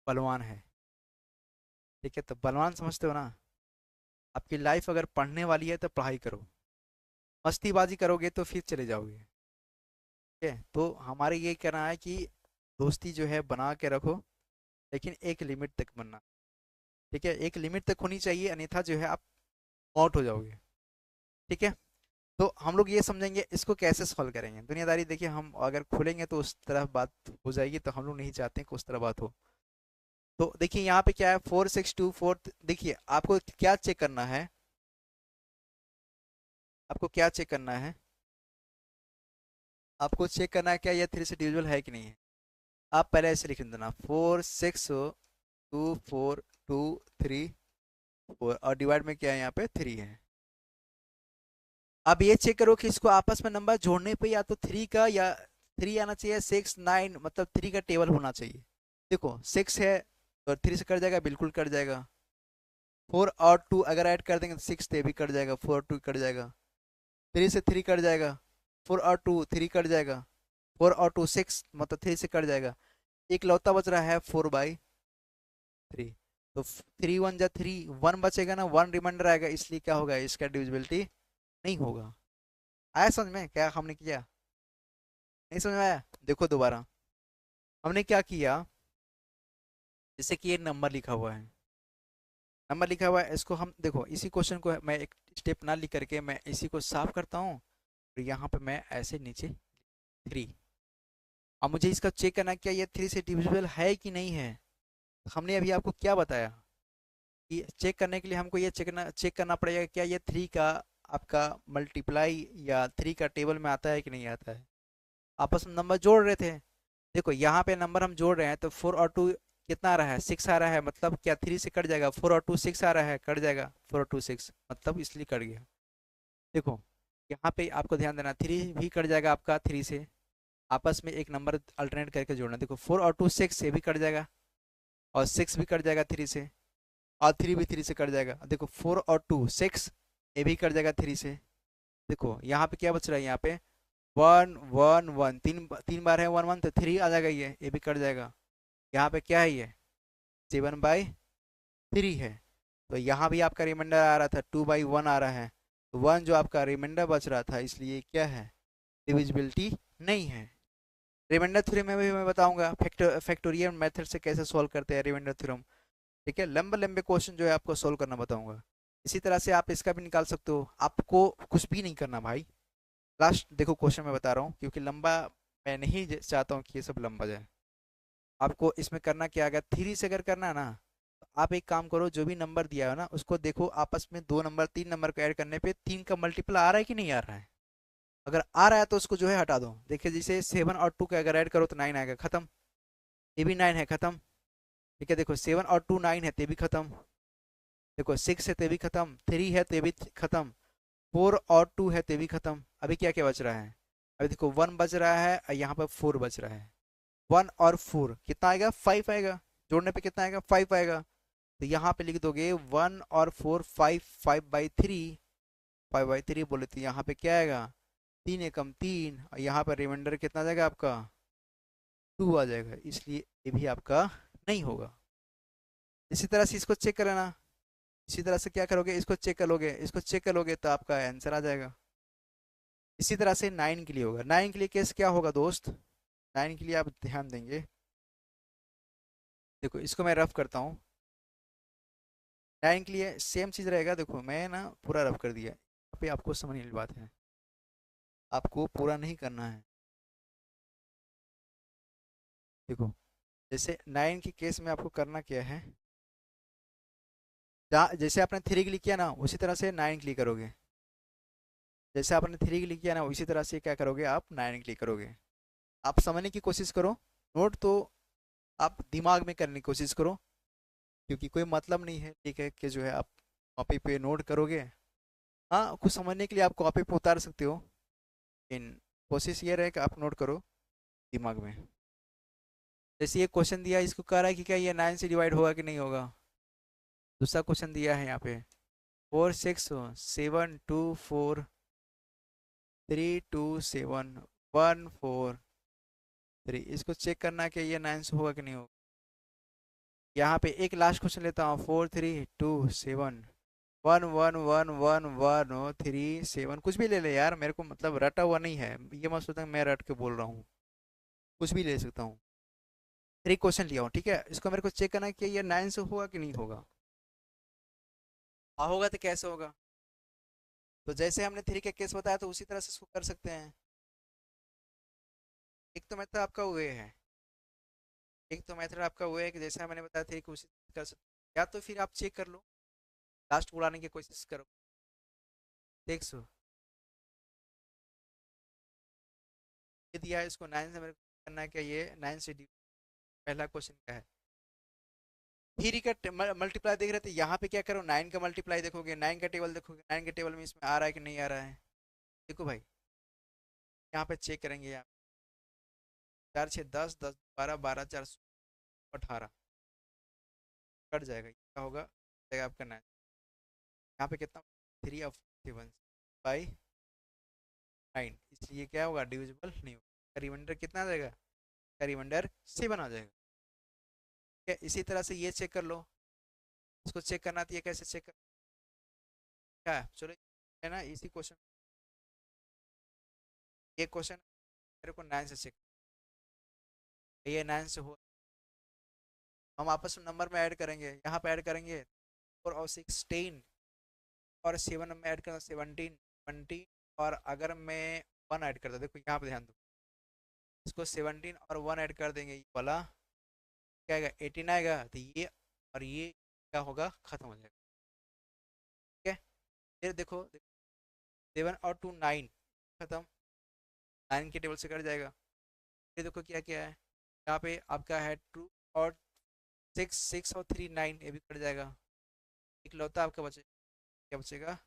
बलवान है। ठीक है, तो बलवान समझते हो ना, आपकी लाइफ अगर पढ़ने वाली है तो पढ़ाई करो, मस्तीबाजी करोगे तो फिर चले जाओगे। ठीक है, तो हमारे ये कहना है कि दोस्ती जो है बना के रखो, लेकिन एक लिमिट तक बनना। ठीक है, एक लिमिट तक होनी चाहिए, अन्यथा जो है आप आउट हो जाओगे। ठीक है, तो हम लोग ये समझेंगे इसको कैसे सॉल्व करेंगे। दुनियादारी देखिए, हम अगर खुलेंगे तो उस तरह बात हो जाएगी, तो हम लोग नहीं चाहते कि उस तरह बात हो। तो देखिए यहाँ पे क्या है, 4 6 2 4, देखिए आपको क्या चेक करना है, आपको क्या चेक करना है, आपको चेक करना है क्या ये 3 से डिविजिबल है कि नहीं है। आप पहले ऐसे लिख देना, 4 6 2 4 2 3 4, और डिवाइड में क्या है, यहाँ पे 3 है। अब ये चेक करो कि इसको आपस में नंबर जोड़ने पे या तो 3 का या 3 आना चाहिए, 6 9, मतलब 3 का टेबल होना चाहिए। देखो 6 है तो 3 से कट जाएगा, बिल्कुल कट जाएगा। 4 और 2 अगर ऐड कर देंगे तो 6 तो ये भी कट जाएगा, 4 और 2 कट जाएगा। 3 से 3 कट जाएगा, 4 और 2 3 कट जाएगा, 4 और 2 6, मतलब 3 से कट जाएगा। एक लौता बच रहा है 4/3, तो 3 1 जा 3, 1 बचेगा ना, 1 रिमाइंडर आएगा, इसलिए क्या होगा, इसका डिविजिबिलिटी नहीं होगा। आया समझ में क्या हमने किया, नहीं समझ में आया। देखो दोबारा हमने क्या किया, जैसे कि ये नंबर लिखा हुआ है, नंबर लिखा हुआ है, इसको हम देखो, इसी क्वेश्चन को मैं एक स्टेप ना लिख करके मैं इसी को साफ करता हूँ, और यहाँ पे मैं ऐसे नीचे 3। अब मुझे इसका चेक करना क्या ये 3 से डिविजिबल है कि नहीं है। हमने अभी आपको क्या बताया कि चेक करने के लिए हमको ये चेक करना पड़ेगा क्या ये 3 का आपका मल्टीप्लाई या 3 का टेबल में आता है कि नहीं आता है। आपस में नंबर जोड़ रहे थे, देखो यहाँ पे नंबर हम जोड़ रहे हैं, तो 4 और 2 कितना आ रहा है, 6 आ रहा है, मतलब क्या 3 से कट जाएगा, 4 और 2 6 आ रहा है, कट जाएगा, 4 और 2 6, मतलब इसलिए कट गया। देखो यहाँ पे आपको ध्यान देना, 3 भी कट जाएगा आपका 3 से, आपस में एक नंबर अल्टरनेट करके जोड़ना। देखो 4 और 2 6 से भी कट जाएगा, और 6 भी कट जाएगा 3 से, और 3 भी 3 से कट जाएगा। देखो 4 और 2 6, ये भी कट जाएगा 3 से। देखो यहाँ पे क्या बच रहा है, यहाँ पे 1 1 1, तीन तीन बार है 1 1, तो 3 आ जाएगा, ये भी कट जाएगा। यहाँ पे क्या है, ये 7/3 है, तो यहाँ भी आपका रिमाइंडर आ रहा था 2/1 आ रहा है, तो 1 जो आपका रिमाइंडर बच रहा था, इसलिए क्या है, डिविजिबिलिटी नहीं है। रिमाइंडर थ्योरम में भी मैं बताऊंगा फैक्टोरियल मेथड से कैसे सॉल्व करते हैं रिमाइंडर थ्योरम। ठीक है, लंबे लंबे क्वेश्चन जो है आपको सॉल्व करना बताऊंगा। इसी तरह से आप इसका भी निकाल सकते हो, आपको कुछ भी नहीं करना भाई। लास्ट देखो क्वेश्चन मैं बता रहा हूँ, क्योंकि लंबा मैं नहीं चाहता हूँ कि ये सब लंबा जाए। आपको इसमें करना क्या, अगर 3 से अगर करना है ना, तो आप एक काम करो, जो भी नंबर दिया है ना उसको देखो, आपस में 2 नंबर 3 नंबर को ऐड करने पे 3 का मल्टीपल आ रहा है कि नहीं आ रहा है। अगर आ रहा है तो उसको जो है हटा दो। देखिए जैसे 7 और 2 का अगर ऐड करो तो 9 आएगा, खत्म। ये भी 9 है, खत्म। ठीक है, देखो 7 और 2 9 है, ते भी खत्म। देखो 6 है, ते भी खत्म। 3 है, ते भी खत्म। 4 और 2 है, ते भी खत्म। अभी क्या क्या बच रहा है? अभी देखो 1 बच रहा है और यहाँ पर 4 बच रहा है। 1 और 4 कितना आएगा? 5 आएगा। जोड़ने पे कितना आएगा? 5 आएगा। तो यहाँ पे लिख दोगे 1 और 4 5, 5/3। 5/3 बोले तो यहाँ पे क्या आएगा? 3 एकम 3, और यहाँ पर रिमाइंडर कितना आ जाएगा आपका? 2 आ जाएगा, इसलिए ये भी आपका नहीं होगा। इसी तरह से इसको चेक कर लेना। इसी तरह से क्या करोगे, इसको चेक करोगे, इसको चेक करोगे तो आपका आंसर आ जाएगा। इसी तरह से 9 के लिए होगा। 9 के लिए केस क्या होगा दोस्त? 9 के लिए आप ध्यान देंगे। देखो इसको मैं रफ करता हूँ। 9 के लिए सेम चीज़ रहेगा। देखो मैं ना पूरा रफ कर दिया, यहाँ पे आपको समझने वाली बात है, आपको पूरा नहीं करना है। देखो जैसे 9 के केस में आपको करना क्या है, जैसे आपने 3 के लिए किया ना उसी तरह से 9 के लिए करोगे। जैसे आपने 3 के लिए किया ना उसी तरह से क्या करोगे, आप 9 के लिए करोगे। आप समझने की कोशिश करो। नोट तो आप दिमाग में करने की कोशिश करो, क्योंकि कोई मतलब नहीं है ठीक है कि जो है आप कॉपी पे नोट करोगे। हाँ, कुछ समझने के लिए आप कॉपी पे उतार सकते हो, लेकिन कोशिश ये रहे कि आप नोट करो दिमाग में। जैसे ये क्वेश्चन दिया, इसको कह रहा है कि क्या ये 9 से डिवाइड होगा कि नहीं होगा। दूसरा क्वेश्चन दिया है यहाँ पे, 4 6 7 2 4 3 2 7 1 4 3। इसको चेक करना है कि ये 9 से होगा कि नहीं होगा। यहाँ पे एक लास्ट क्वेश्चन लेता हूँ, 4 3 2 7 1 1 1 1 1 3 7, कुछ भी ले ले यार, मेरे को मतलब रटा हुआ नहीं है, ये मत सोचना मैं रट के बोल रहा हूँ। कुछ भी ले सकता हूँ। 3 क्वेश्चन लिया हूँ, ठीक है, इसको मेरे को चेक करना है कि ये 9 से होगा कि नहीं होगा। हाँ होगा तो कैसे होगा? तो जैसे हमने 3 का केस बताया तो उसी तरह से इसको कर सकते हैं। एक तो मेथड आपका वे है, एक तो मेथड आपका वो है कि जैसे मैंने बताया 3 को उसी कर सकते, या तो फिर आप चेक कर लो, लास्ट उड़ाने की कोशिश करो। देख सो ये दिया है, इसको 9 से मेरे को करना है, क्या ये 9 से पहला क्वेश्चन क्या है? 3 का मल्टीप्लाई देख रहे थे, यहाँ पे क्या करो 9 का मल्टीप्लाई देखोगे, 9 का टेबल देखोगे, 9 के टेबल में इसमें आ रहा है कि नहीं आ रहा है। देखो भाई यहाँ पे चेक करेंगे, यहाँ 4 6 10 10 12 12 4 18 कट जाएगा, क्या होगा जाएगा आपका 9। यहाँ पे कितना? 3/7 इसलिए क्या होगा, डिविजिबल नहीं होगा। रिमाइंडर कितना आ जाएगा? रिमाइंडर 7 आ जाएगा। ठीक है, इसी तरह से ये चेक कर लो। इसको चेक करना तो ये कैसे चेक कर, क्या है चलो है ना, इसी क्वेश्चन, ये क्वेश्चन मेरे को 9 से चेक, ये 9 से हो, हम आपस में नंबर में ऐड करेंगे, यहाँ पे ऐड करेंगे 4 और 6 10, और 7 में ऐड करना 17 20, और अगर मैं 1 ऐड करता, देखो यहाँ पे ध्यान दो, इसको 17 और 1 ऐड कर देंगे, ये वाला क्या आएगा? 18 आएगा। तो ये और ये क्या होगा, खत्म हो जाएगा। ठीक है, फिर देखो 7 और 2 9, खत्म, 9 के टेबल से कट जाएगा। फिर देखो क्या क्या है, यहाँ पे आपका है 2 और 6, 6 और 3 9, ये भी कट जाएगा। इकलौता आपका बचे, क्या बचेगा?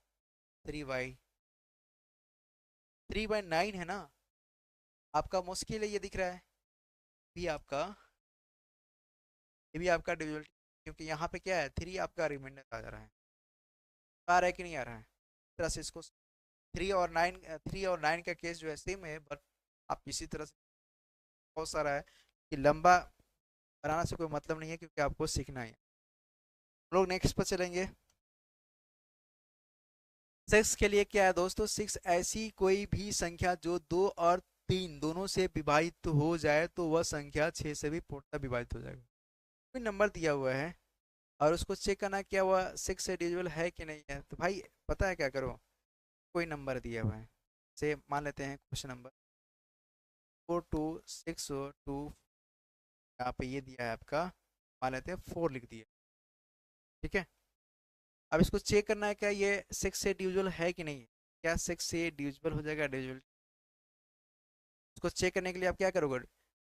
3/9 है ना, आपका मुश्किल है ये दिख रहा है, भी आपका, ये भी आपका डिविजल, क्योंकि यहाँ पे क्या है 3 आपका रिमाइंडर आ जा रहा है, आ रहा है कि नहीं आ रहा है। इस तरह से इसको 3 और 9 का केस जो है सेम है, बट आप इसी तरह से, बहुत सारा है कि लंबा बनाना से कोई मतलब नहीं है, क्योंकि आपको सीखना है। हम लोग नेक्स्ट पर चलेंगे। 6 के लिए क्या है दोस्तों, 6 ऐसी कोई भी संख्या जो 2 और 3 दोनों से विभाजित हो जाए तो वह संख्या 6 से भी पूर्णतः विभाजित हो जाएगा। कोई नंबर दिया हुआ है और उसको चेक करना क्या वह 6 से डिविजिबल है कि नहीं है। तो भाई पता है क्या करो, कोई नंबर दिया हुआ है, से मान लेते हैं क्वेश्चन नंबर 4 2 6 2, यहाँ पे ये दिया है आपका, मान लेते हैं 4 लिख दिया। ठीक है, अब इसको चेक करना है क्या ये 6 से डिविजिबल है कि नहीं है। क्या 6 से डिविजिबल हो जाएगा? डिविजिबल उसको चेक करने के लिए आप क्या करोगे,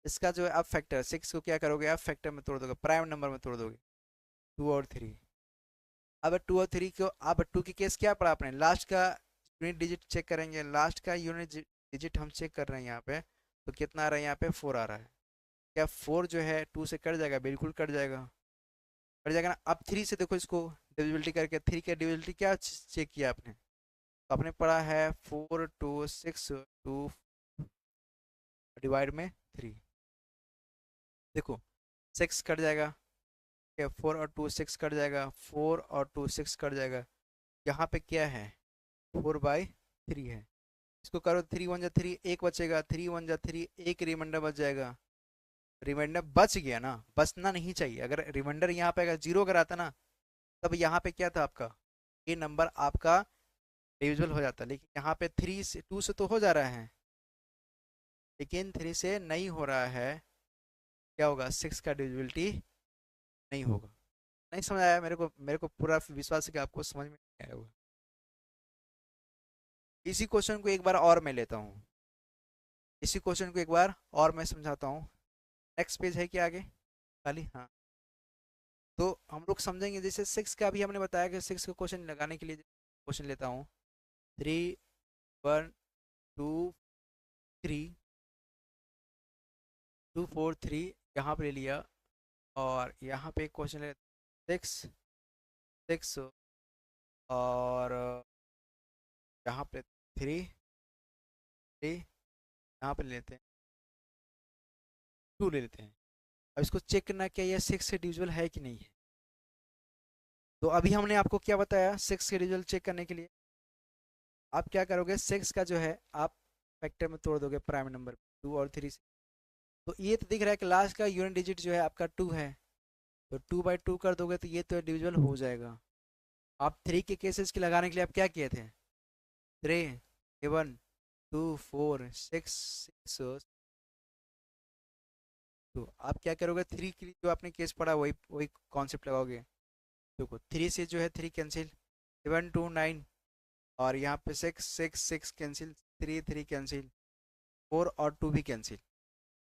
इसका जो है आप फैक्टर 6 को क्या करोगे, आप फैक्टर में तोड़ दोगे, प्राइम नंबर में तोड़ दोगे, 2 और 3। अब 2 और 3 को, अब 2 की केस क्या पढ़ा आपने, लास्ट का यूनिट डिजिट चेक करेंगे, लास्ट का यूनिट डिजिट हम चेक कर रहे हैं यहाँ पे, तो कितना आ रहा है यहाँ पे 4 आ रहा है। क्या 4 जो है 2 से कट जाएगा, बिल्कुल कट जाएगा, कट जाएगा ना। अब 3 से देखो इसको डिविजिबिलिटी करके, 3 का डिविजिबिलिटी क्या चेक किया आपने, तो आपने पढ़ा है 4 2 6 2 डिवाइड में 3, देखो 6 कट जाएगा, 4 और 2 6 कट जाएगा, 4 और 2 6 कट जाएगा, यहाँ पे क्या है 4/3 है। इसको करो 3 1 जा 3, एक बचेगा, 3 1 जा 3, एक रिमाइंडर बच जाएगा, रिमाइंडर बच गया ना, बचना नहीं चाहिए। अगर रिमाइंडर यहाँ पे अगर 0 अगर आता ना, तब यहाँ पे क्या था आपका, ये नंबर आपका डिविजिबल हो जाता, लेकिन यहाँ पे 2 से तो हो जा रहा है, लेकिन 3 से नहीं हो रहा है, क्या होगा 6 का डिविजिबिलिटी नहीं होगा। नहीं समझ आया मेरे को पूरा विश्वास है कि आपको समझ में नहीं आया होगा। इसी क्वेश्चन को एक बार और मैं लेता हूँ, इसी क्वेश्चन को एक बार और मैं समझाता हूँ। नेक्स्ट पेज है क्या आगे खाली, हाँ। तो हम लोग समझेंगे, जैसे 6 का भी हमने बताया कि 6 का क्वेश्चन लगाने के लिए क्वेश्चन लेता हूँ, 3 1 2 3 2 4 3 यहाँ पे ले लिया, और यहाँ पे एक क्वेश्चन ले 6 6 और यहाँ पे 3 3 यहाँ पे ले लेते हैं, 2 ले लेते हैं। अब इसको चेक करना क्या ये 6 से डिविजिबल है कि नहीं है। तो अभी हमने आपको क्या बताया 6 के डिविजिबल चेक करने के लिए, आप क्या करोगे 6 का जो है आप फैक्टर में तोड़ दोगे प्राइम नंबर 2 और 3 से। तो ये तो दिख रहा है कि लास्ट का यूनिट डिजिट जो है आपका 2 है, तो 2/2 कर दोगे तो ये तो डिविजिबल हो जाएगा। आप 3 के केसेस के लगाने के लिए आप क्या किए थे, 3 7 2 4 6 6, तो आप क्या करोगे 3 के लिए जो आपने केस पढ़ा वही वही कॉन्सेप्ट लगाओगे। देखो 3 से जो है 3 कैंसिल, 7 2 9, और यहाँ पे 6 6 6 कैंसिल, 3 3 कैंसिल, 4 और 2 भी कैंसिल।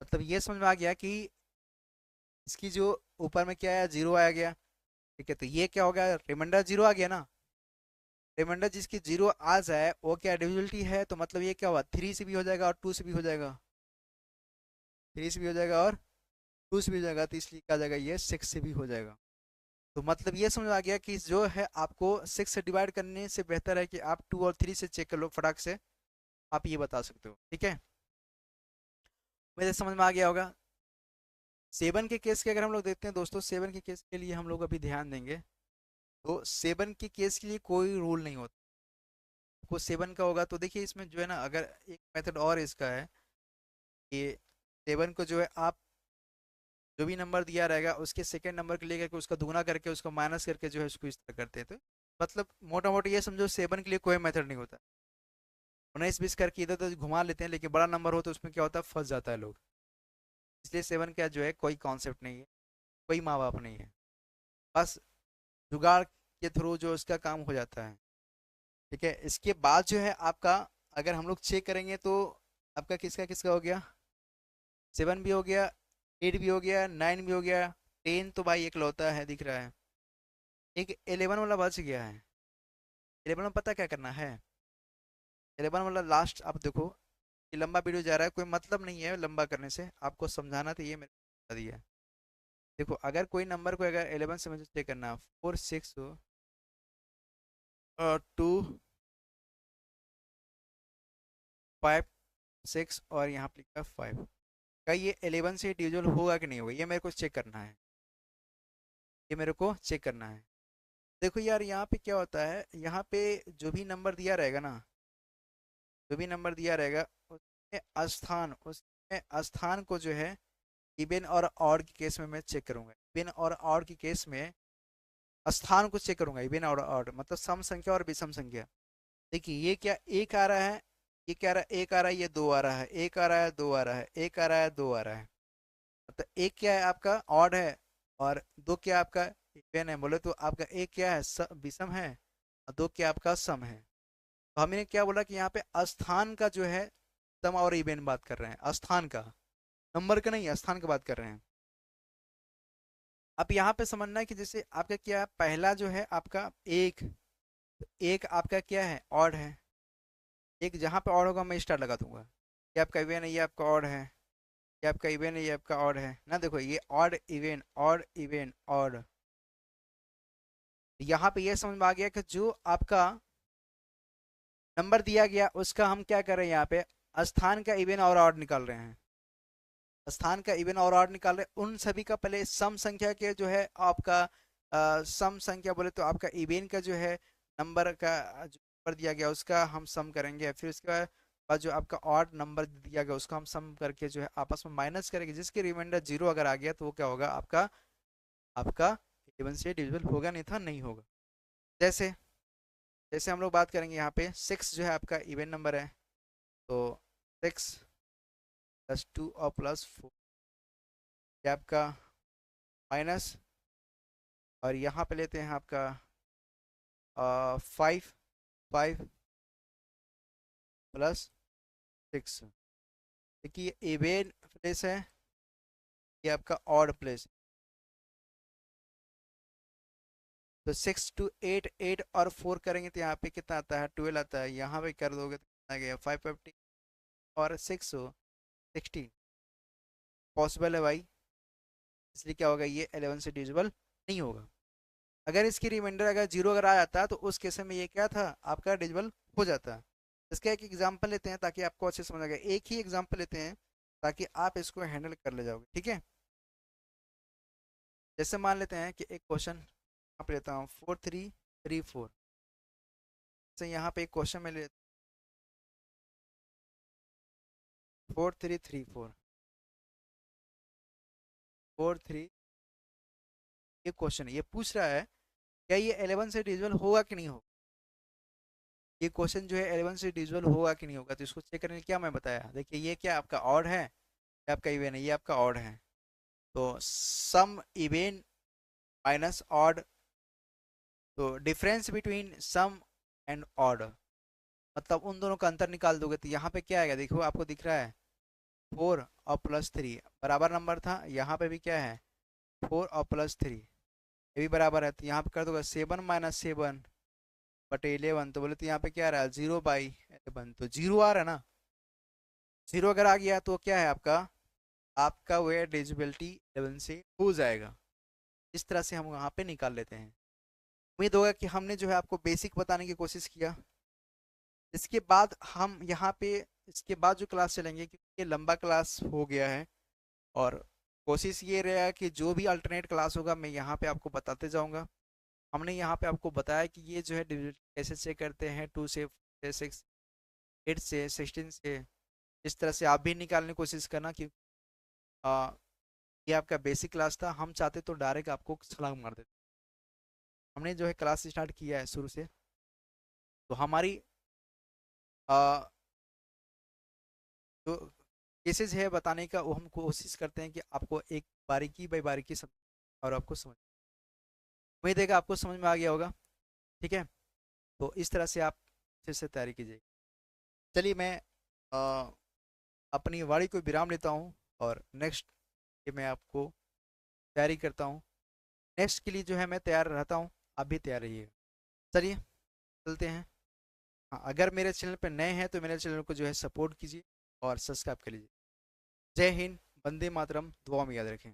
मतलब ये समझ में आ गया कि इसकी जो ऊपर में क्या है 0 आ गया, ठीक है, तो ये क्या हो गया रिमाइंडर 0 आ गया ना। रिमाइंडर जिसकी 0 आ जाए वो क्या डिविजिबिलिटी है, तो मतलब ये क्या हुआ 3 से भी हो जाएगा और 2 से भी हो जाएगा, 3 से भी हो जाएगा और 2 से भी हो जाएगा, तो इसलिए क्या आ जाएगा ये 6 से भी हो जाएगा। तो मतलब ये समझ आ गया कि जो है आपको 6 से डिवाइड करने से बेहतर है कि आप 2 और 3 से चेक कर लो फटाक से, आप ये बता सकते हो, ठीक है। मुझे समझ में आ गया होगा। 7 के केस के अगर हम लोग देखते हैं दोस्तों, 7 के केस के लिए हम लोग अभी ध्यान देंगे। तो 7 के केस के लिए कोई रूल नहीं होता, को 7 का होगा तो देखिए इसमें जो है ना, अगर एक मेथड और इसका है कि 7 को जो है आप जो भी नंबर दिया रहेगा उसके सेकंड नंबर को लेकर के उसका दुगना करके उसको माइनस करके जो है उसको इस तरह करते हैं। तो मतलब मोटा मोटी ये समझो 7 के लिए कोई मेथड नहीं होता, 19 20 करके इधर उधर घुमा लेते हैं, लेकिन बड़ा नंबर हो तो उसमें क्या होता है फंस जाता है लोग। इसलिए 7 का जो है कोई कॉन्सेप्ट नहीं है, कोई माँ बाप नहीं है, बस जुगाड़ के थ्रू जो उसका काम हो जाता है, ठीक है। इसके बाद जो है आपका अगर हम लोग चेक करेंगे तो आपका किसका किसका हो गया, 7 भी हो गया, 8 भी हो गया, 9 भी हो गया, 10 तो भाई एक लौता है दिख रहा है, एक 11 वाला बच गया है। 11 में पता क्या करना है, 11 वाला लास्ट आप देखो, ये लंबा वीडियो जा रहा है, कोई मतलब नहीं है लंबा करने से, आपको समझाना तो ये मैंने बता दिया है। देखो अगर कोई नंबर को अगर 11 से मुझे चेक करना, 4 6 और 2 5 6 और यहाँ पे लिखा 5, क्या ये 11 से डिविजिबल होगा कि नहीं होगा, ये मेरे को चेक करना है, ये मेरे को चेक करना है। देखो यार यहाँ पे क्या होता है, यहाँ पे जो भी नंबर दिया रहेगा ना, जो भी नंबर दिया रहेगा उसमें स्थान को जो है इवन और ऑड के केस में मैं चेक करूंगा, इवन और ऑड के केस में स्थान को चेक करूंगा, इवन और ऑड मतलब सम संख्या और विषम संख्या। देखिए ये क्या एक आ रहा है, ये क्या आ रहा है, एक आ रहा है, ये दो आ रहा है, एक आ रहा है, दो आ रहा है, एक आ रहा है, दो आ रहा है, मतलब एक क्या है आपका ऑड है और दो क्या आपका इवन है, बोले तो आपका एक क्या है विषम है और दो क्या आपका सम है। तो हमने क्या बोला कि यहाँ पे स्थान का जो है सम और इवेन बात कर रहे हैं, स्थान का, नंबर का नहीं, स्थान की बात कर रहे हैं। अब यहाँ पे समझना है कि जैसे आपका क्या है, पहला जो है आपका एक, तो एक आपका क्या है, ऑड है। एक जहाँ पे ऑड होगा मैं स्टार लगा दूंगा। ये आपका इवेन है, ये आपका ऑड है। ये आपका इवेन है, ये आपका ऑड है ना। देखो ये odd even odd even odd. यहाँ पे ये समझ में आ गया कि जो आपका नंबर दिया गया उसका हम क्या कर रहे हैं, यहाँ पे स्थान का इवेन और ऑड निकाल रहे हैं। स्थान का इवन और ऑड निकाल रहे हैं, उन सभी का पहले सम संख्या के जो है आपका सम संख्या बोले तो आपका इवेन का जो है नंबर का जो नंबर दिया गया उसका हम सम करेंगे। फिर उसके बाद जो आपका ऑड नंबर दिया गया उसका हम सम करके जो है आपस में माइनस करेंगे, जिसके रिमाइंडर जीरो अगर आ गया तो वो क्या होगा, आपका आपका इवन से डिविजिबल होगा, नहीं था नहीं होगा। जैसे जैसे हम लोग बात करेंगे यहाँ पे सिक्स जो है आपका इवन नंबर है, तो सिक्स प्लस टू और प्लस फोर, ये आपका माइनस, और यहाँ पे लेते हैं आपका फाइव, फाइव प्लस सिक्स। देखिए इवेन प्लेस है, ये आपका ऑड प्लेस। तो सिक्स टू एट, एट और फोर करेंगे तो यहाँ पे कितना आता है, ट्वेल्व आता है। यहाँ पे कर दोगे तो कितना गया, फाइव फिफ्टी और सिक्स हो, 16। पॉसिबल है भाई, इसलिए क्या होगा, ये 11 से डिविजिबल नहीं होगा। अगर इसकी रिमाइंडर अगर जीरो अगर आ जाता तो उस केस में ये क्या था, आपका डिविजिबल हो जाता। इसका एक एग्जाम्पल लेते हैं ताकि आपको अच्छे समझ आ गया। एक ही एग्जाम्पल लेते हैं ताकि आप इसको हैंडल कर ले जाओगे, ठीक है। जैसे मान लेते हैं कि एक क्वेश्चन यहाँ पे लेता हूँ, 4334 से यहाँ पे एक क्वेश्चन में ले, 4334 43, ये क्वेश्चन ये पूछ रहा है क्या ये 11 से डिविजिबल होगा कि नहीं होगा। ये क्वेश्चन जो है 11 से डिविजिबल होगा कि नहीं होगा, तो इसको चेक करने के क्या मैं बताया, देखिए ये क्या आपका ऑड है, ये आपका इवेन है, ये आपका ऑड है। तो सम इवेन माइनस ऑड, तो difference between sum and odd, मतलब उन दोनों का अंतर निकाल दोगे तो यहाँ पे क्या आएगा, देखो आपको दिख रहा है 4 और प्लस 3 बराबर नंबर था। यहाँ पे भी क्या है, 4 और प्लस 3 ये भी बराबर है। तो यहाँ पे कर दोगे 7 माइनस 7 बटे 11, तो बोले तो यहाँ पे क्या आ रहा है, 0/11, तो जीरो आ रहा है ना। जीरो अगर आ गया तो क्या है आपका, आपका वो डिजिबिलिटी 11 से हो जाएगा। इस तरह से हम वहाँ पे निकाल लेते हैं। उम्मीद होगा कि हमने जो है आपको बेसिक बताने की कोशिश किया। इसके बाद हम यहाँ पे इसके बाद जो क्लास चलेंगे, क्योंकि ये लंबा क्लास हो गया है, और कोशिश ये रहेगा कि जो भी अल्टरनेट क्लास होगा मैं यहाँ पे आपको बताते जाऊँगा। हमने यहाँ पे आपको बताया कि ये जो है डिजिट कैसे चेक करते हैं, 2 से 6, 8 से 16 से, इस तरह से आप भी निकालने की कोशिश करना। कि आ, ये आपका बेसिक क्लास था, हम चाहते तो डायरेक्ट आपको छलांग मार देते। हमने जो है क्लास स्टार्ट किया है शुरू से, तो हमारी आ, जो केसेस है बताने का वो हम कोशिश करते हैं कि आपको एक बारीकी बाई बारीकी समझ, और आपको समझ, उम्मीद है कि आपको समझ में आ गया होगा, ठीक है। तो इस तरह से आप अच्छे से तैयारी कीजिए। चलिए मैं आ, अपनी वाणी को विराम लेता हूँ, और नेक्स्ट ये मैं आपको तैयारी करता हूँ। नेक्स्ट के लिए जो है मैं तैयार रहता हूँ, आप भी तैयार रहिएगा। चलिए चलते हैं। हाँ, अगर मेरे चैनल पर नए हैं तो मेरे चैनल को जो है सपोर्ट कीजिए और सब्सक्राइब कर लीजिए। जय हिंद, वंदे मातरम, दुआ में याद रखें।